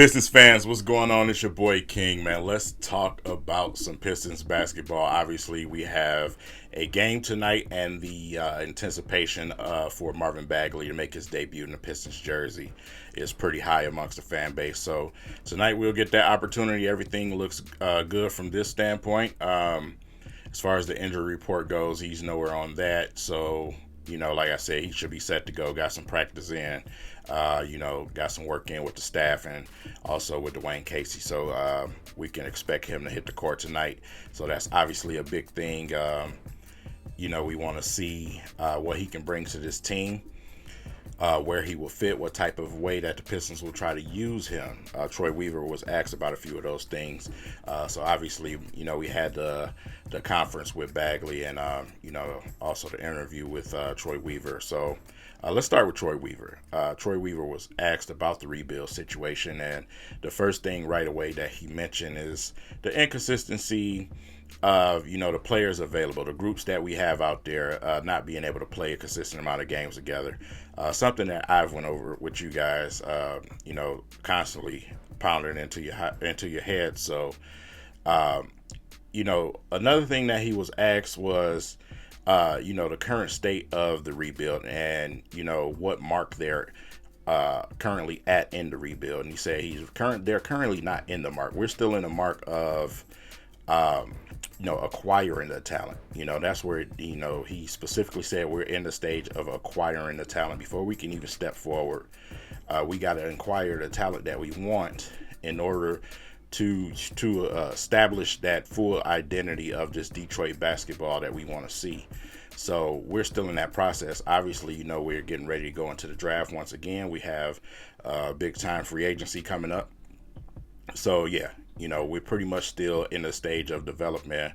Pistons fans, what's going on? It's your boy King, man. Let's talk about some Pistons basketball. Obviously, we have a game tonight, and the anticipation for Marvin Bagley to make his debut in the Pistons jersey is pretty high amongst the fan base. So tonight we'll get that opportunity. Everything looks good from this standpoint. As far as the injury report goes, he's nowhere on that. So like I said, he should be set to go. Got some practice in. Got some work in with the staff and also with Dwayne Casey. So we can expect him to hit the court tonight. So that's obviously a big thing. We want to see what he can bring to this team, where he will fit, what type of way that the Pistons will try to use him. Troy Weaver was asked about a few of those things. So obviously, we had the conference with Bagley and, also the interview with Troy Weaver. So let's start with Troy Weaver. Troy Weaver was asked about the rebuild situation, and the first thing right away that he mentioned is the inconsistency of the players available, the groups that we have out there, not being able to play a consistent amount of games together. Something that I've went over with you guys, constantly pounding into your head. So, another thing that he was asked was, the current state of the rebuild and what mark they're currently at in the rebuild. And he said they're currently not in the mark. We're still in the mark of acquiring the talent. That's where, he specifically said we're in the stage of acquiring the talent. Before we can even step forward, we got to acquire the talent that we want in order to establish that full identity of this Detroit basketball that we want to see. So we're still in that process. Obviously, we're getting ready to go into the draft once again. We have big time free agency coming up. So yeah, we're pretty much still in the stage of development,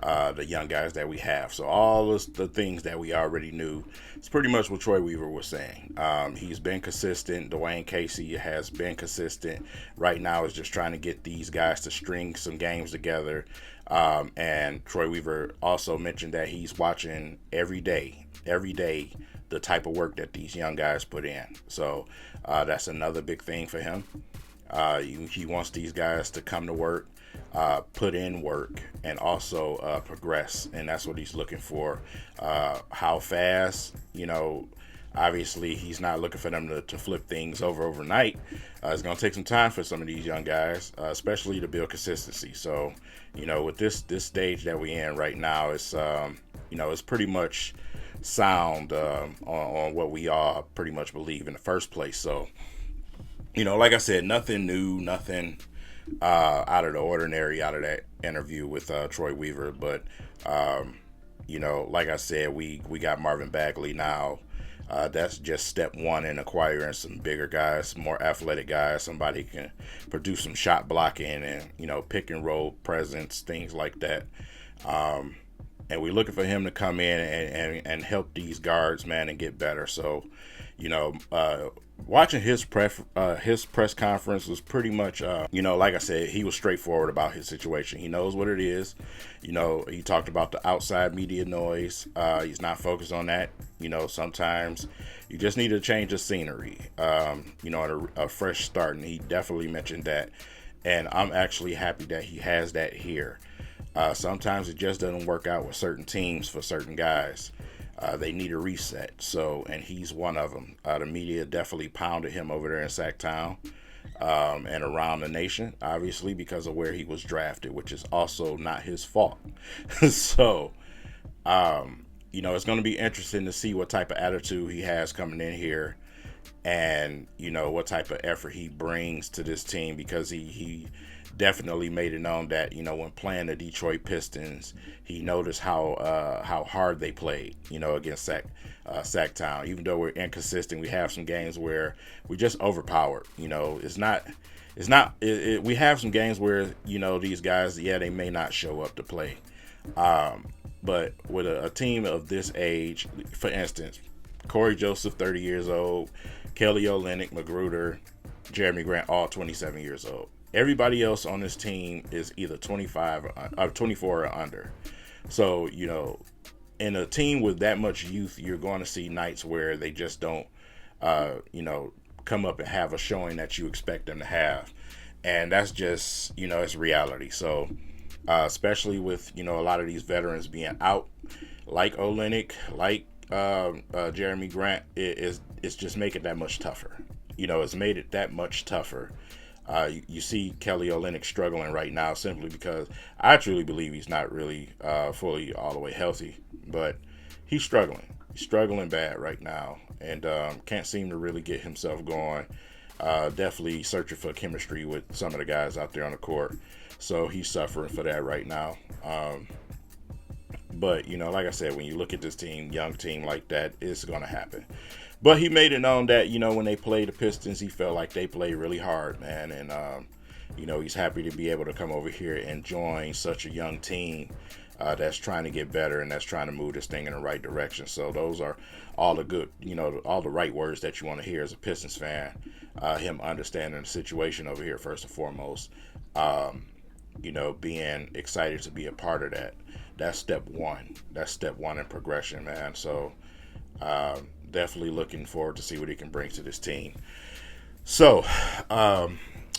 the young guys that we have. So all of the things that we already knew, it's pretty much what Troy Weaver was saying. He's been consistent. Dwayne Casey has been consistent. Right now is just trying to get these guys to string some games together. And Troy Weaver also mentioned that he's watching every day, the type of work that these young guys put in. So that's another big thing for him. He wants these guys to come to work, put in work, and also progress, and that's what he's looking for. How fast, obviously he's not looking for them to flip things over overnight. It's going to take some time for some of these young guys, especially to build consistency. So, with this stage that we're in right now, it's pretty much sound on what we all pretty much believe in the first place. So, like I said, nothing new, nothing out of the ordinary out of that interview with Troy Weaver. But, like I said, we got Marvin Bagley now. That's just step one in acquiring some bigger guys, some more athletic guys, somebody who can produce some shot blocking and, pick and roll presence, things like that. And we're looking for him to come in and help these guards, man, and get better. So, watching his press conference was pretty much, like I said, he was straightforward about his situation. He knows what it is. He talked about the outside media noise. He's not focused on that. Sometimes you just need to change the scenery, a fresh start. And he definitely mentioned that. And I'm actually happy that he has that here. Sometimes it just doesn't work out with certain teams for certain guys. They need a reset. So, and he's one of them. The media definitely pounded him over there in Sacktown and around the nation, obviously, because of where he was drafted, which is also not his fault. So, it's going to be interesting to see what type of attitude he has coming in here and, what type of effort he brings to this team, because he definitely made it known that, when playing the Detroit Pistons, he noticed how hard they played, against Sacktown. Even though we're inconsistent, we have some games where we just overpowered. We have some games where, these guys, they may not show up to play. But with a team of this age, for instance, Corey Joseph, 30 years old, Kelly Olynyk, Magruder, Jeremy Grant, all 27 years old. Everybody else on this team is either 25 or 24 or under. So, in a team with that much youth, you're going to see nights where they just don't, come up and have a showing that you expect them to have. and that's just it's reality. So especially with a lot of these veterans being out, like Olenek, like Jeremy Grant, it's just making it that much tougher. It's made it that much tougher. You see Kelly Olynyk struggling right now simply because I truly believe he's not really fully all the way healthy, but he's struggling. He's struggling bad right now, and can't seem to really get himself going. Definitely searching for chemistry with some of the guys out there on the court, so he's suffering for that right now. But like I said, when you look at this team, young team like that, it's gonna happen. But he made it known that when they played the Pistons, he felt like they played really hard, man, and he's happy to be able to come over here and join such a young team that's trying to get better and that's trying to move this thing in the right direction. So those are all the good, all the right words that you want to hear as a Pistons fan. Him understanding the situation over here first and foremost. Being excited to be a part of that. That's step one. That's step one in progression, man. So definitely looking forward to see what he can bring to this team. So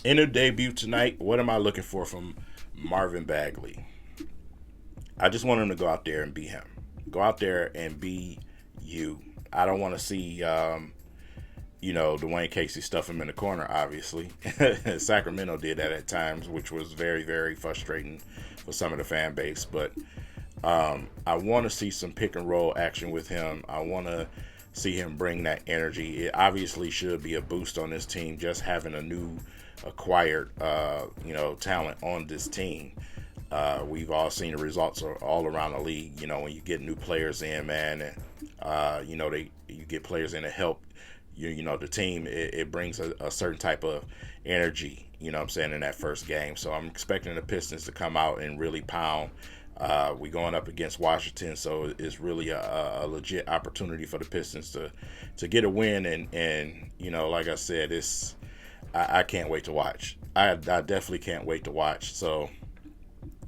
in the debut tonight, what am I looking for from Marvin Bagley? I just want him to go out there and be him. Go out there and be you. I don't want to see, Dwayne Casey stuff him in the corner, obviously. Sacramento did that at times, which was very, very frustrating for some of the fan base. But I want to see some pick and roll action with him. I want to see him bring that energy. It obviously should be a boost on this team, just having a new acquired, talent on this team. We've all seen the results all around the league. When you get new players in, man, and you get players in to help the team. It brings a certain type of energy. What I'm saying, in that first game. So I'm expecting the Pistons to come out and really pound. We going up against Washington, so it's really a legit opportunity for the Pistons to get a win. And like I said, I can't wait to watch. I definitely can't wait to watch. So.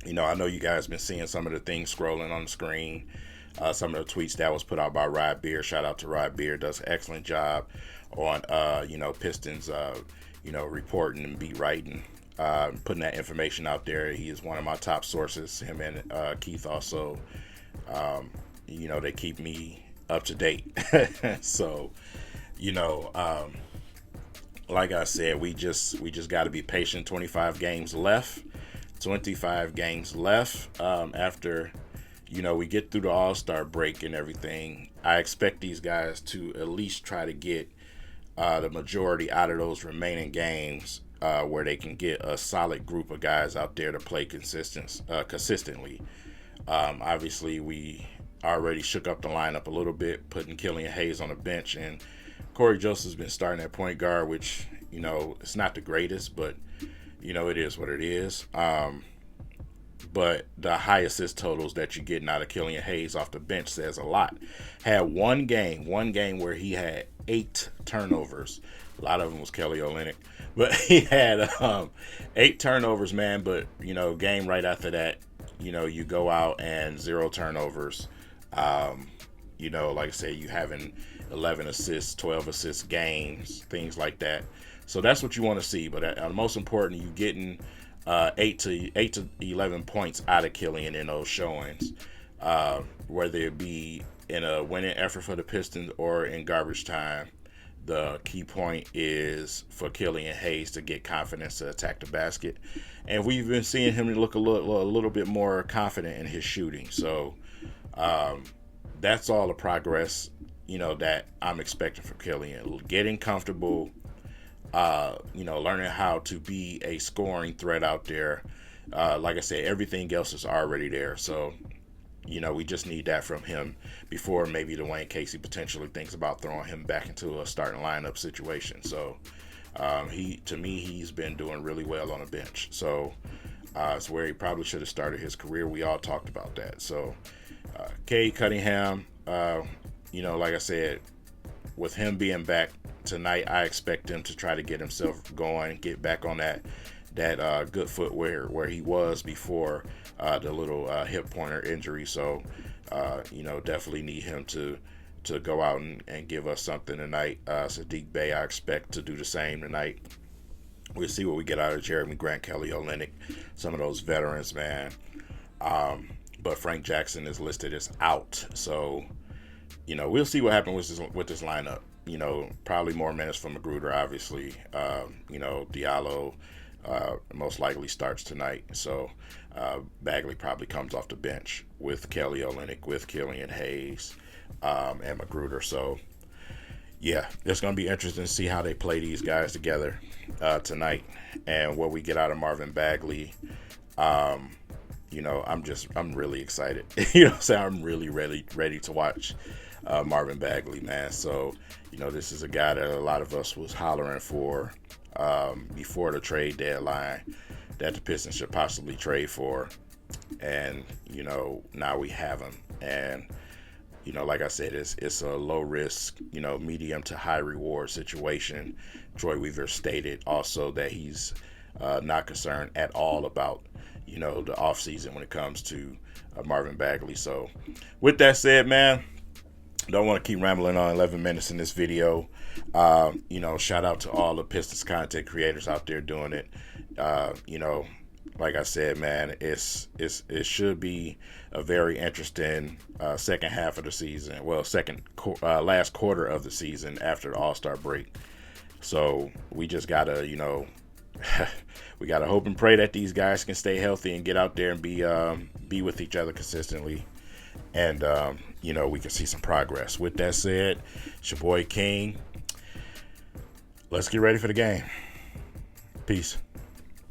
I know you guys been seeing some of the things scrolling on the screen, some of the tweets that was put out by Rod Beer. Shout out to Rod Beer, does an excellent job on Pistons, reporting and beat writing, putting that information out there. He is one of my top sources. Him and Keith also, they keep me up to date. So, like I said, we just got to be patient. 25 games left. After we get through the All-Star break and everything. I expect these guys to at least try to get the majority out of those remaining games, where they can get a solid group of guys out there to play consistently. Obviously, we already shook up the lineup a little bit, putting Killian Hayes on the bench, and Corey Joseph's been starting at point guard, which it's not the greatest, but it is what it is. But the high assist totals that you're getting out of Killian Hayes off the bench says a lot. Had one game where he had 8 turnovers. A lot of them was Kelly Olynyk. But he had 8 turnovers, man. But, game right after that, you go out and 0 turnovers. Like I said, you having 11 assists, 12 assist games, things like that. So that's what you want to see. But most important, you getting 8 to 11 points out of Killian in those showings, whether it be in a winning effort for the Pistons or in garbage time. The key point is for Killian Hayes to get confidence to attack the basket, and we've been seeing him look a little bit more confident in his shooting. So that's all the progress that I'm expecting from Killian. Getting comfortable. Learning how to be a scoring threat out there. Like I said, everything else is already there. So, we just need that from him before maybe Dwayne Casey potentially thinks about throwing him back into a starting lineup situation. So, he's been doing really well on the bench. So, it's where he probably should have started his career. We all talked about that. So, Cade Cunningham, like I said, with him being back tonight, I expect him to try to get himself going, get back on that good footwear where he was before the little hip pointer injury. So, definitely need him to go out and give us something tonight. Sadiq Bey, I expect to do the same tonight. We'll see what we get out of Jeremy Grant, Kelly Olynyk, some of those veterans, man. But Frank Jackson is listed as out, so we'll see what happens with this lineup. Probably more minutes from Magruder, obviously. Diallo most likely starts tonight, so Bagley probably comes off the bench with Kelly Olynyk, with Killian Hayes, and Magruder. So yeah, it's going to be interesting to see how they play these guys together tonight, and what we get out of Marvin Bagley. I'm really excited. I'm really ready to watch Marvin Bagley, man. So, this is a guy that a lot of us was hollering for before the trade deadline, that the Pistons should possibly trade for. And, now we have him. And, like I said, it's a low risk, medium to high reward situation. Troy Weaver stated also that he's not concerned at all about, the offseason when it comes to Marvin Bagley. So with that said, man, don't want to keep rambling on 11 minutes in this video. Shout out to all the Pistons content creators out there doing it. Like I said, man, it should be a very interesting second half of the season. Well, last quarter of the season after the All-Star break. So we just gotta, we gotta hope and pray that these guys can stay healthy and get out there and be with each other consistently, and we can see some progress. With that said, it's your boy King. Let's get ready for the game. Peace.